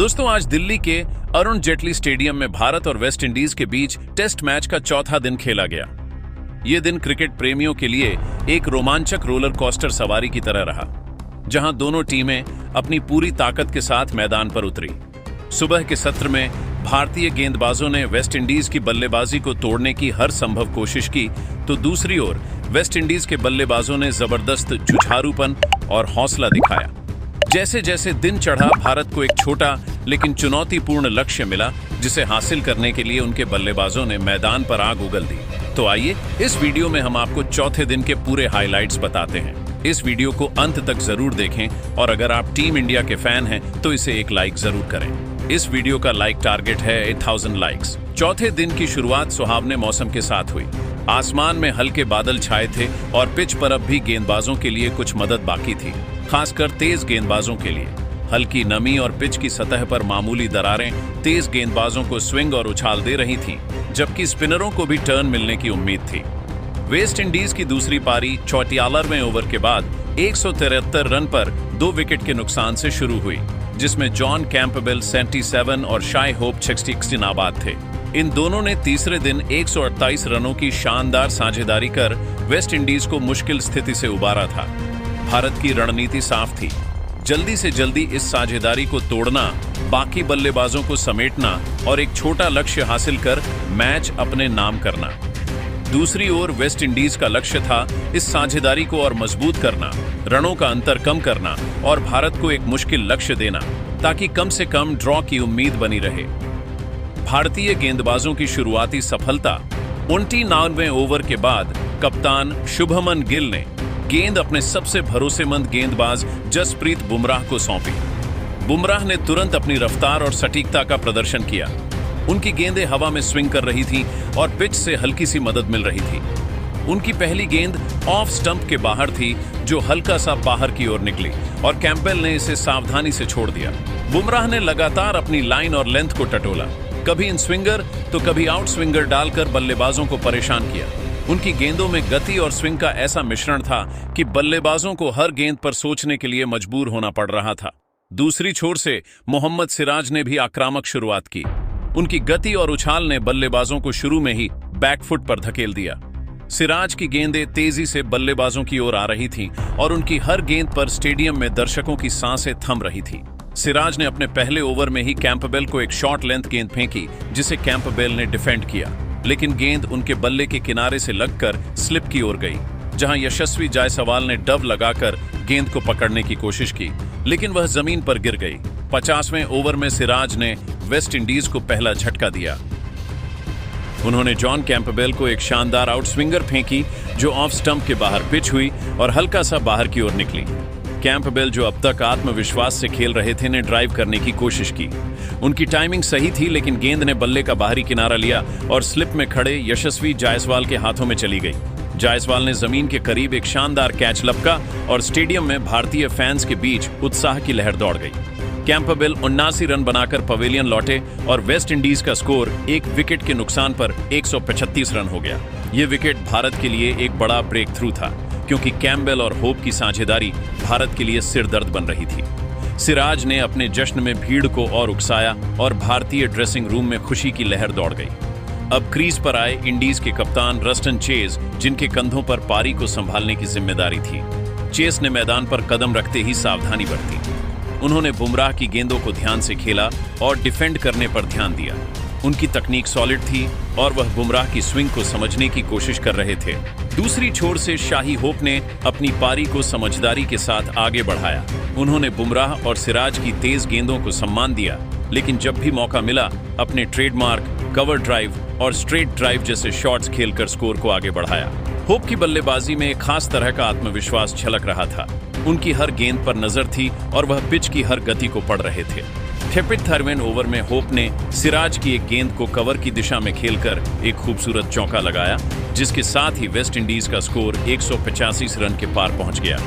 दोस्तों, आज दिल्ली के अरुण जेटली स्टेडियम में भारत और वेस्ट इंडीज के बीच टेस्ट मैच का चौथा दिन खेला गया। यह दिन क्रिकेट प्रेमियों के लिए एक रोमांचक रोलर कोस्टर सवारी की तरह रहा, जहां दोनों टीमें अपनी पूरी ताकत के साथ मैदान पर उतरी। सुबह के सत्र में भारतीय गेंदबाजों ने वेस्ट इंडीज की बल्लेबाजी को तोड़ने की हर संभव कोशिश की, तो दूसरी ओर वेस्ट इंडीज के बल्लेबाजों ने जबरदस्त जुझारूपन और हौसला दिखाया। जैसे जैसे दिन चढ़ा, भारत को एक छोटा लेकिन चुनौतीपूर्ण लक्ष्य मिला, जिसे हासिल करने के लिए उनके बल्लेबाजों ने मैदान पर आग उगल दी। तो आइए इस वीडियो में हम आपको चौथे दिन के पूरे हाइलाइट्स बताते हैं। इस वीडियो को अंत तक जरूर देखें और अगर आप टीम इंडिया के फैन हैं तो इसे एक लाइक जरूर करें। इस वीडियो का लाइक टारगेट है 8000 लाइक्स। चौथे दिन की शुरुआत सुहावने मौसम के साथ हुई। आसमान में हल्के बादल छाए थे और पिच पर अब भी गेंदबाजों के लिए कुछ मदद बाकी थी, खासकर तेज गेंदबाजों के लिए। हल्की नमी और पिच की सतह पर मामूली दरारें तेज गेंदबाजों को स्विंग और उछाल दे रही थीं, जबकि स्पिनरों को भी टर्न मिलने की उम्मीद थी। वेस्ट इंडीज की दूसरी पारी 44वें ओवर के बाद 173 रन पर 2 विकेट के नुकसान से शुरू हुई, जिसमें जॉन कैंपबेल 77 और शाई होप 66 नाबाद थे। इन दोनों ने तीसरे दिन 128 रनों की शानदार साझेदारी कर वेस्ट इंडीज को मुश्किल स्थिति से उबारा था। भारत की रणनीति साफ थी, जल्दी से जल्दी इस साझेदारी को तोड़ना, बाकी बल्लेबाजों को समेटना और एक छोटा लक्ष्य हासिल कर मैच अपने नाम करना। दूसरी ओर वेस्ट इंडीज का लक्ष्य था इस साझेदारी को और मजबूत करना, रनों का अंतर कम करना और भारत को एक मुश्किल लक्ष्य देना, ताकि कम से कम ड्रॉ की उम्मीद बनी रहे। भारतीय गेंदबाजों की शुरुआती सफलता 29वें ओवर के बाद कप्तान शुभमन गिल ने गेंद अपने सबसे भरोसेमंद गेंदबाज जसप्रीत बुमराह को सौंपी। बुमराह ने तुरंत अपनी रफ्तार और सटीकता का प्रदर्शन किया। उनकी गेंदें हवा में स्विंग कर रही थीं और पिच से हल्की सी मदद मिल रही थी। उनकी पहली गेंद ऑफ स्टंप के बाहर थी, जो हल्का सा बाहर की ओर निकली और कैंपबेल ने इसे सावधानी से छोड़ दिया। बुमराह ने लगातार अपनी लाइन और लेंथ को टटोला, कभी इन स्विंगर तो कभी आउट स्विंगर डालकर बल्लेबाजों को परेशान किया। उनकी गेंदों में गति और स्विंग का ऐसा मिश्रण था कि बल्लेबाजों को हर गेंद पर सोचने के लिए मजबूर होना पड़ रहा था। दूसरी छोर से मोहम्मद सिराज ने भी आक्रामक शुरुआत की। उनकी गति और उछाल ने बल्लेबाजों को शुरू में ही बैकफुट पर धकेल दिया। सिराज की गेंदें तेजी से बल्लेबाजों की ओर आ रही थीं और उनकी हर गेंद पर स्टेडियम में दर्शकों की सांसें थम रही थीं। सिराज ने अपने पहले ओवर में ही कैंपबेल को एक शॉर्ट लेंथ गेंद फेंकी, जिसे कैंपबेल ने डिफेंड किया, लेकिन गेंद उनके बल्ले के किनारे से लगकर स्लिप की ओर गई, जहां यशस्वी जायसवाल ने डव लगाकर गेंद को पकड़ने की कोशिश की, लेकिन वह जमीन पर गिर गई। 50वें ओवर में सिराज ने वेस्ट इंडीज को पहला झटका दिया। उन्होंने जॉन कैंपबेल को एक शानदार आउट स्विंगर फेंकी, जो ऑफ स्टंप के बाहर पिच हुई और हल्का सा बाहर की ओर निकली। कैंपबेल, जो अब तक आत्मविश्वास से खेल रहे थे, ने ड्राइव करने की कोशिश की। उनकी टाइमिंग सही थी, लेकिन गेंद ने बल्ले का बाहरी किनारा लिया और स्लिप में खड़े यशस्वी जायसवाल के हाथों में चली गई। जायसवाल ने जमीन के करीब एक शानदार कैच लपका और स्टेडियम में भारतीय फैंस के बीच उत्साह की लहर दौड़ गई। कैंपबेल 79 रन बनाकर पवेलियन लौटे और वेस्ट इंडीज का स्कोर 1 विकेट के नुकसान पर 135 रन हो गया। यह विकेट भारत के लिए एक बड़ा ब्रेक थ्रू था, क्योंकि कैंपबेल और होप की साझेदारी भारत के लिए सिरदर्द बन रही थी। सिराज ने अपने जश्न में भीड़ को और उकसाया और भारतीय ड्रेसिंग रूम में खुशी की लहर दौड़ गई। अब क्रीज पर आए इंडीज के कप्तान रस्टन चेज, जिनके कंधों पर पारी को संभालने की जिम्मेदारी थी। चेज ने मैदान पर कदम रखते ही सावधानी बरती। उन्होंने बुमराह की गेंदों को ध्यान से खेला और डिफेंड करने पर ध्यान दिया। उनकी तकनीक सॉलिड थी और वह बुमराह की स्विंग को समझने की कोशिश कर रहे थे। दूसरी छोर से शाही होप ने अपनी पारी को समझदारी के साथ आगे बढ़ाया। उन्होंने बुमराह और सिराज की तेज गेंदों को सम्मान दिया, लेकिन जब भी मौका मिला अपने ट्रेडमार्क कवर ड्राइव और स्ट्रेट ड्राइव जैसे शॉट्स खेलकर स्कोर को आगे बढ़ाया। होप की बल्लेबाजी में एक खास तरह का आत्मविश्वास झलक रहा था। उनकी हर गेंद पर नजर थी और वह पिच की हर गति को पढ़ रहे थे। 53वें ओवर में होप ने सिराज की एक गेंद को कवर की दिशा में खेलकर एक खूबसूरत चौका लगाया, जिसके साथ ही वेस्ट इंडीज का स्कोर 185 रन के पार पहुंच गया।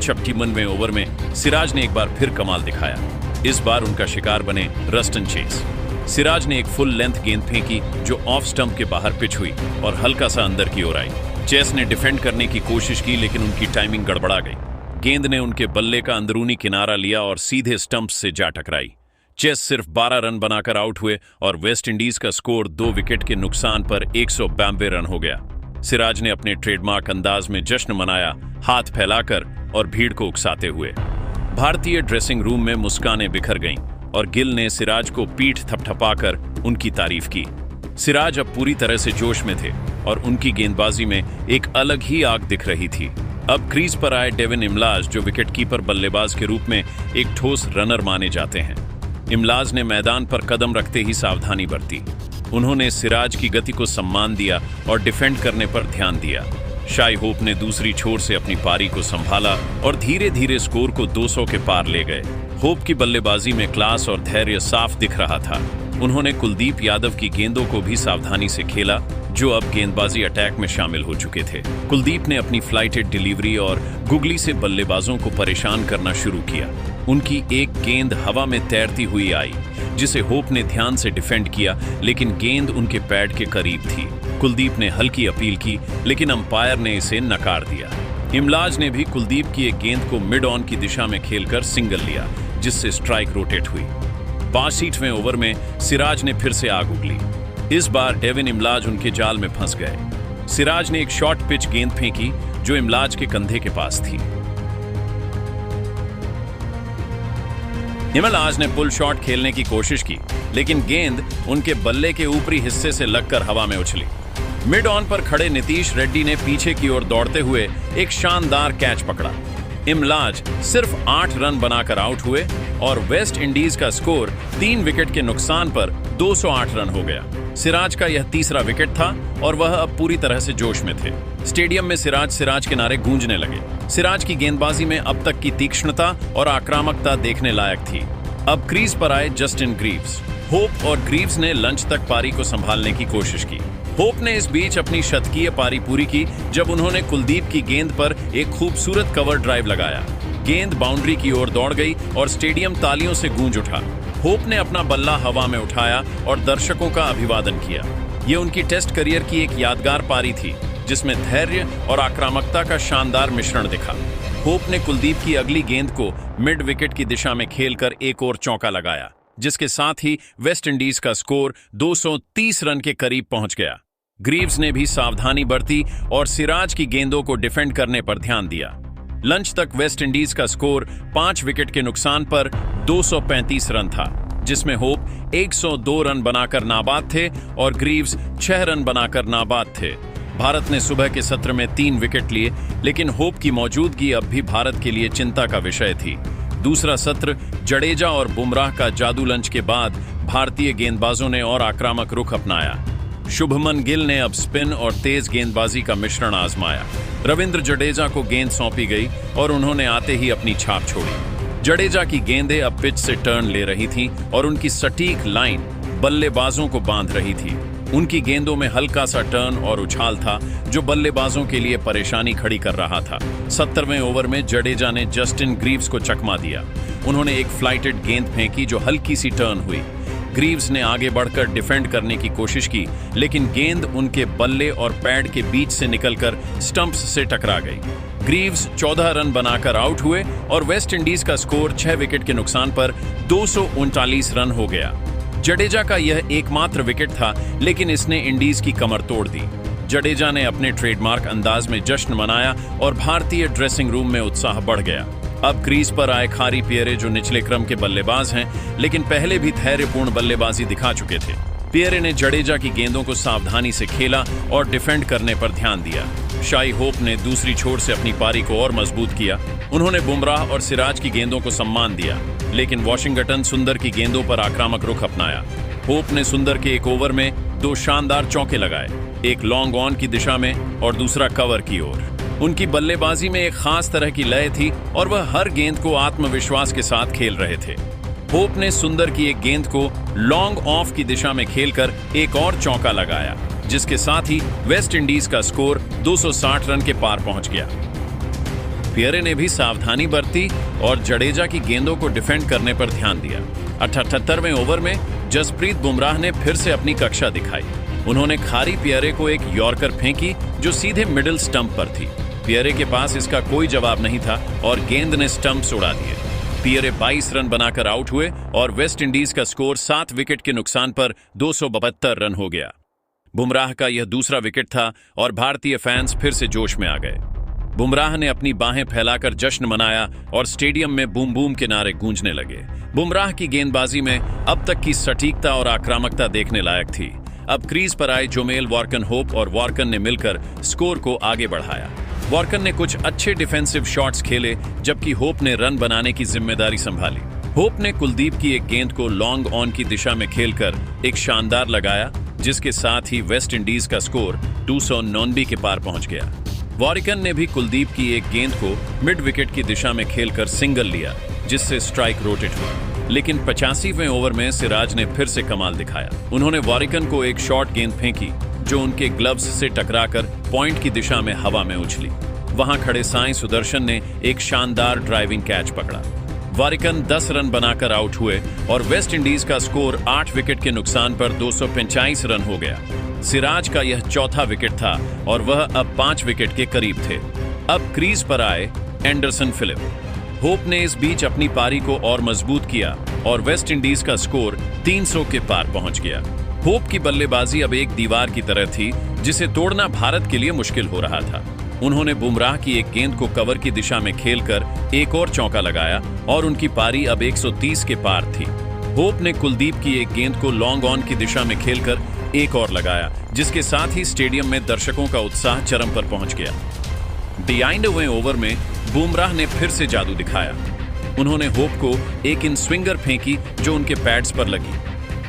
56वें ओवर में सिराज ने एक बार फिर कमाल दिखाया। इस बार उनका शिकार बने रस्टन चेज। सिराज ने एक फुल लेंथ गेंद फेंकी, जो ऑफ स्टंप के बाहर पिच हुई और हल्का सा अंदर की ओर आई। चेज ने डिफेंड करने की कोशिश की, लेकिन उनकी टाइमिंग गड़बड़ा गई। गेंद ने उनके बल्ले का अंदरूनी किनारा लिया और सीधे स्टंप से जा टकराई। चेस सिर्फ 12 रन बनाकर आउट हुए और वेस्ट इंडीज का स्कोर 2 विकेट के नुकसान पर 192 रन हो गया। सिराज ने अपने ट्रेडमार्क अंदाज में जश्न मनाया, हाथ फैलाकर और भीड़ को उकसाते हुए। भारतीय ड्रेसिंग रूम में मुस्कानें बिखर गईं और गिल ने सिराज को पीठ थपथपाकर उनकी तारीफ की। सिराज अब पूरी तरह से जोश में थे और उनकी गेंदबाजी में एक अलग ही आग दिख रही थी। अब क्रीज पर आए डेविन इमलाज, जो विकेटकीपर बल्लेबाज के रूप में एक ठोस रनर माने जाते हैं। इमलाज ने मैदान पर कदम रखते ही सावधानी बरती। उन्होंने सिराज की गति को सम्मान दिया और डिफेंड करने पर ध्यान दिया। शाई होप ने दूसरी छोर से अपनी पारी को संभाला और धीरे धीरे स्कोर को 200 के पार ले गए। होप की बल्लेबाजी में क्लास और धैर्य साफ दिख रहा था। उन्होंने कुलदीप यादव की गेंदों को भी सावधानी से खेला, जो अब गेंदबाजी अटैक में शामिल हो चुके थे। कुलदीप ने अपनी फ्लाइटेड डिलीवरी और गुगली से बल्लेबाजों को परेशान करना शुरू किया। उनकी एक गेंद हवा में तैरती हुई आई, जिसे होप ने ध्यान से डिफेंड किया, लेकिन गेंद उनके पैड के करीब थी। कुलदीप ने हल्की अपील की, लेकिन अंपायर ने इसे नकार दिया। इमलाज ने भी कुलदीप की एक गेंद को मिड ऑन की दिशा में खेलकर सिंगल लिया, जिससे स्ट्राइक रोटेट हुई। 62वें ओवर में सिराज ने फिर से आग उगली। इस बार डेविन इमलाज उनके जाल में फंस गए। सिराज ने एक शॉर्ट पिच गेंद फेंकी, जो इमलाज के कंधे के पास थी। इमलाज ने पुल शॉट खेलने की कोशिश की, लेकिन गेंद उनके बल्ले के ऊपरी हिस्से से लगकर हवा में उछली। मिड ऑन पर खड़े नीतीश रेड्डी ने पीछे की ओर दौड़ते हुए एक शानदार कैच पकड़ा। इमलाज सिर्फ 8 रन बनाकर आउट हुए और वेस्ट इंडीज का स्कोर 3 विकेट के नुकसान पर 208 रन हो गया। सिराज का यह तीसरा विकेट था और वह अब पूरी तरह से जोश में थे। स्टेडियम में सिराज के नारे गूंजने लगे। सिराज की गेंदबाजी में अब तक की तीक्ष्णता और आक्रामकता देखने लायक थी। अब क्रीज पर आए जस्टिन ग्रीव्स। होप और ग्रीव्स ने लंच तक पारी को संभालने की कोशिश की। होप ने इस बीच अपनी शतकीय पारी पूरी की, जब उन्होंने कुलदीप की गेंद पर एक खूबसूरत कवर ड्राइव लगाया। गेंद बाउंड्री की ओर दौड़ गई और स्टेडियम तालियों से गूंज उठा। होप ने अपना बल्ला हवा में उठाया और दर्शकों का अभिवादन किया। यह उनकी टेस्ट करियर की एक यादगार पारी थी, जिसमें धैर्य और आक्रामकता का शानदार मिश्रण दिखा। होप ने कुलदीप की अगली गेंद को मिड विकेट की दिशा में खेलकर एक और चौका लगाया, जिसके साथ ही वेस्ट इंडीज का स्कोर 230 रन के करीब पहुंच गया। ग्रीव्स ने भी सावधानी बरती और सिराज की गेंदों को डिफेंड करने पर ध्यान दिया। लंच तक वेस्ट इंडीज का स्कोर 5 विकेट के नुकसान पर 235 रन था, जिसमें होप 102 रन बनाकर नाबाद थे और ग्रीव्स 6 रन बनाकर नाबाद थे। भारत ने सुबह के सत्र में 3 विकेट लिए, लेकिन होप की मौजूदगी अब भी भारत के लिए चिंता का विषय थी। दूसरा सत्र जडेजा और बुमराह का जादू लंच के बाद भारतीय गेंदबाजों ने और आक्रामक रुख अपनाया। शुभमन गिल ने अब स्पिन और तेज गेंदबाजी का मिश्रण आजमाया। रविंद्र जडेजा को गेंद सौंपी गई और उन्होंने आते ही अपनी छाप छोड़ी। जडेजा की गेंदें अब पिच से टर्न ले रही थीं और उनकी सटीक लाइन बल्लेबाजों को बांध रही थी। उनकी गेंदों में हल्का सा टर्न और उछाल था, जो बल्लेबाजों के लिए परेशानी खड़ी कर रहा था। 70वें ओवर में जडेजा ने जस्टिन ग्रीव्स को चकमा दिया। उन्होंने एक फ्लाइटेड गेंद फेंकी, जो हल्की सी टर्न हुई। ग्रीव्स ने आगे बढ़कर डिफेंड करने की कोशिश की, लेकिन गेंद उनके बल्ले और पैड के बीच से निकलकर स्टंप्स से टकरा गई। ग्रीव्स 14 रन बनाकर आउट हुए और वेस्ट इंडीज का स्कोर 6 विकेट के नुकसान पर 239 रन हो गया। जडेजा का यह एकमात्र विकेट था, लेकिन इसने इंडीज की कमर तोड़ दी। जडेजा ने अपने ट्रेडमार्क अंदाज में जश्न मनाया और भारतीय ड्रेसिंग रूम में उत्साह बढ़ गया। अब क्रीज पर आए खारी पियरे, जो निचले क्रम के बल्लेबाज हैं, लेकिन पहले भी धैर्यपूर्ण बल्लेबाजी दिखा चुके थे। पियरे ने जडेजा की गेंदों को सावधानी से खेला और डिफेंड करने पर ध्यान दिया। शाई होप ने दूसरी छोर से अपनी पारी को और मजबूत किया। उन्होंने बुमराह और सिराज की गेंदों को सम्मान दिया, लेकिन वॉशिंगटन सुंदर की गेंदों पर आक्रामक रुख अपनाया। होप ने सुंदर के एक ओवर में 2 शानदार चौके लगाए, एक लॉन्ग ऑन की दिशा में और दूसरा कवर की ओर। उनकी बल्लेबाजी में एक खास तरह की लय थी और वह हर गेंद को आत्मविश्वास के साथ खेल रहे थे। होप ने सुंदर की एक गेंद को लॉन्ग ऑफ की दिशा में खेलकर एक और चौका लगाया, जिसके साथ ही वेस्ट इंडीज का स्कोर 260 रन के पार पहुंच गया। पियरे ने भी सावधानी बरती और जडेजा की गेंदों को डिफेंड करने पर ध्यान दिया। 78वें ओवर में जसप्रीत बुमराह ने फिर से अपनी कक्षा दिखाई। उन्होंने खारी पियरे को एक यॉर्कर फेंकी, जो सीधे मिडिल स्टंप पर थी। पियरे के पास इसका कोई जवाब नहीं था और गेंद ने स्टंप्स उड़ा दिए। पियरे 22 रन बनाकर आउट हुए और वेस्ट इंडीज का स्कोर 7 विकेट के नुकसान पर 272 रन हो गया। बुमराह का यह दूसरा विकेट था और भारतीय फैंस फिर से जोश में आ गए। बुमराह ने अपनी बाहें फैलाकर जश्न मनाया और स्टेडियम में बूम बूम के नारे गूंजने लगे। बुमराह की गेंदबाजी में अब तक की सटीकता और आक्रामकता देखने लायक थी। अब क्रीज पर आए जोमेल वॉर्कन होप और वॉर्कन ने मिलकर स्कोर को आगे बढ़ाया। वॉर्कन ने कुछ अच्छे डिफेंसिव शॉट्स खेले जबकि होप ने रन बनाने की जिम्मेदारी संभाली। होप ने कुलदीप की एक गेंद को लॉन्ग ऑन की दिशा में खेलकर एक शानदार लगाया, जिसके साथ ही वेस्ट इंडीज का स्कोर 299 के पार पहुंच गया। वॉर्कन ने भी कुलदीप की एक गेंद को मिड विकेट की दिशा में खेलकर सिंगल लिया, जिससे स्ट्राइक रोटेट हुई। लेकिन 85वें ओवर में सिराज ने फिर से कमाल दिखाया। उन्होंने वॉर्कन को एक शॉर्ट गेंद फेंकी जो उनके ग्लव्स से टकराकर पॉइंट की दिशा में हवा में उछली। वहां खड़े साई सुदर्शन ने एक शानदार ड्राइविंग कैच पकड़ा। वॉर्कन 10 रन बनाकर आउट हुए और वेस्ट इंडीज का स्कोर 8 विकेट के नुकसान पर 245 रन हो गया। सिराज का यह चौथा विकेट था और वह अब 5 विकेट के करीब थे। अब क्रीज पर आए एंडरसन फिलिप। होप ने इस बीच अपनी पारी को और मजबूत किया और वेस्ट इंडीज का स्कोर 300 के पार पहुंच गया। होप की बल्लेबाजी अब एक दीवार की तरह थी जिसे तोड़ना भारत के लिए मुश्किल हो रहा था। उन्होंने बुमराह की एक गेंद को कवर की दिशा में खेलकर एक और चौका लगाया और उनकी पारी अब 130 के पार थी। होप ने कुलदीप की एक गेंद को लॉन्ग ऑन की दिशा में खेलकर एक और लगाया, जिसके साथ ही स्टेडियम में दर्शकों का उत्साह चरम पर पहुंच गया। 92वें ओवर में बुमराह ने फिर से जादू दिखाया। उन्होंने होप को एक इन स्विंगर फेंकी जो उनके पैड्स पर लगी।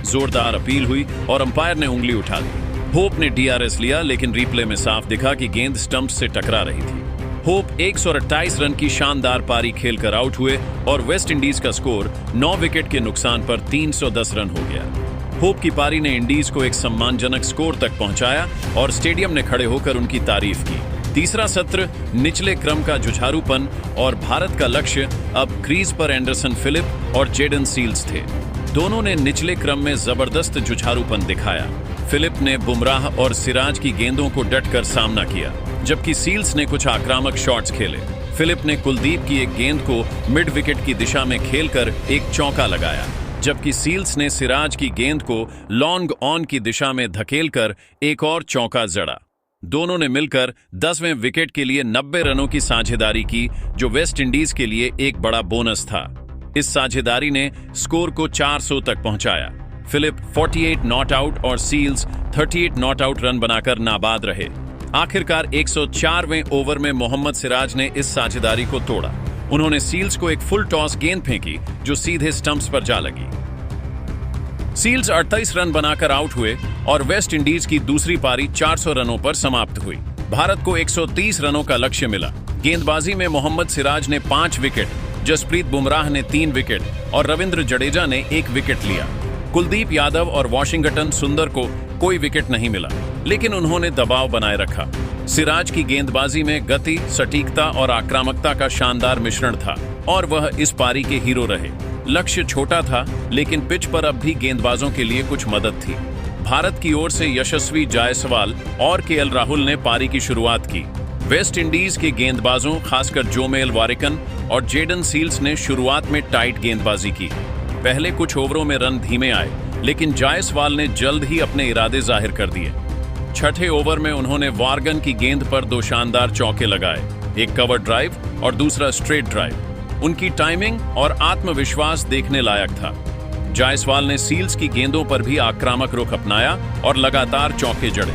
जोरदार अपील हुई और अंपायर ने उंगली उठा दी। होप ने डीआरएस लिया, लेकिन रिप्ले में साफ दिखा कि गेंद स्टंप से टकरा रही थी। होप 128 रन की शानदार पारी खेलकर आउट हुए और वेस्ट इंडीज का स्कोर 9 विकेट के नुकसान पर 310 रन हो गया। होप की पारी ने इंडीज को एक सम्मानजनक स्कोर तक पहुंचाया और स्टेडियम ने खड़े होकर उनकी तारीफ की। तीसरा सत्र निचले क्रम का जुझारूपन और भारत का लक्ष्य अब क्रीज पर एंडरसन फिलिप और जेडन सील्स थे। दोनों ने निचले क्रम में जबरदस्त जुझारूपन दिखाया। फिलिप ने बुमराह और सिराज की गेंदों को डटकर सामना किया, जबकि सील्स ने कुछ आक्रामक शॉट्स खेले। फिलिप ने कुलदीप की एक गेंद को मिड विकेट की दिशा में खेलकर एक चौका लगाया, जबकि सील्स ने सिराज की गेंद को लॉन्ग ऑन की दिशा में धकेलकर एक और चौका जड़ा। दोनों ने मिलकर 10वें विकेट के लिए 90 रनों की साझेदारी की, जो वेस्ट इंडीज के लिए एक बड़ा बोनस था। इस साझेदारी ने स्कोर को 400 तक पहुंचाया। फिलिप 48 नॉट आउट और सील्स 38 नॉट आउट रन बनाकर नाबाद रहे। आखिरकार 104वें ओवर में मोहम्मद सिराज ने इस साझेदारी को तोड़ा। उन्होंने सील्स को एक फुल टॉस गेंद फेंकी जो सीधे स्टंप्स पर जा लगी। सील्स 38 रन बनाकर आउट हुए और वेस्ट इंडीज की दूसरी पारी 400 रनों पर समाप्त हुई। भारत को 130 रनों का लक्ष्य मिला। गेंदबाजी में मोहम्मद सिराज ने 5 विकेट, जसप्रीत बुमराह ने 3 विकेट और रविंद्र जडेजा ने 1 विकेट लिया। कुलदीप यादव और वॉशिंगटन सुंदर को कोई विकेट नहीं मिला, लेकिन उन्होंने दबाव बनाए रखा। सिराज की गेंदबाजी में गति, सटीकता और आक्रामकता का शानदार मिश्रण था और वह इस पारी के हीरो रहे। लक्ष्य छोटा था, लेकिन पिच पर अब भी गेंदबाजों के लिए कुछ मदद थी। भारत की ओर से यशस्वी जायसवाल और केएल राहुल ने पारी की शुरुआत की। वेस्ट इंडीज के गेंदबाजों, खासकर जोमेल वॉर्कन और जेडन सील्स ने शुरुआत में टाइट गेंदबाजी की। पहले कुछ ओवरों में रन धीमे आए, लेकिन जायसवाल ने जल्द ही अपने इरादे जाहिर कर दिए। छठे ओवर में उन्होंने वॉर्गन की गेंद पर 2 शानदार चौके लगाए, एक कवर ड्राइव और दूसरा स्ट्रेट ड्राइव। उनकी टाइमिंग और आत्मविश्वास देखने लायक था। जायसवाल ने सील्स की गेंदों पर भी आक्रामक रुख अपनाया और लगातार चौके जड़े।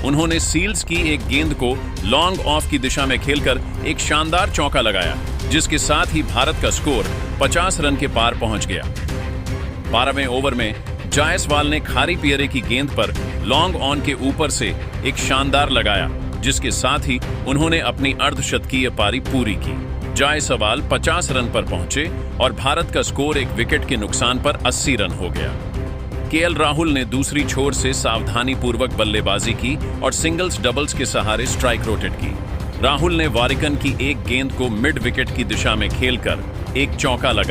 उन्होंने सील्स की एक गेंद को लॉन्ग ऑफ की दिशा में खेलकर एक शानदार चौका लगाया, जिसके साथ ही भारत का स्कोर 50 रन के पार पहुंच गया। 12वें ओवर में जायसवाल ने खारी पियरे की गेंद पर लॉन्ग ऑन के ऊपर से एक शानदार लगाया, जिसके साथ ही उन्होंने अपनी अर्धशतकीय पारी पूरी की। जायसवाल 50 रन पर पहुंचे और भारत का स्कोर 1 विकेट के नुकसान पर 80 रन हो गया। केएल राहुल ने दूसरी छोर से सावधानीपूर्वक बल्लेबाजी की और सिंगल्स डबल्स के सहारे स्ट्राइक रोटेट की। राहुल ने वॉर्कन की एक गेंद को मिड विकेट की दिशा में खेलकर एक चौका लगाया।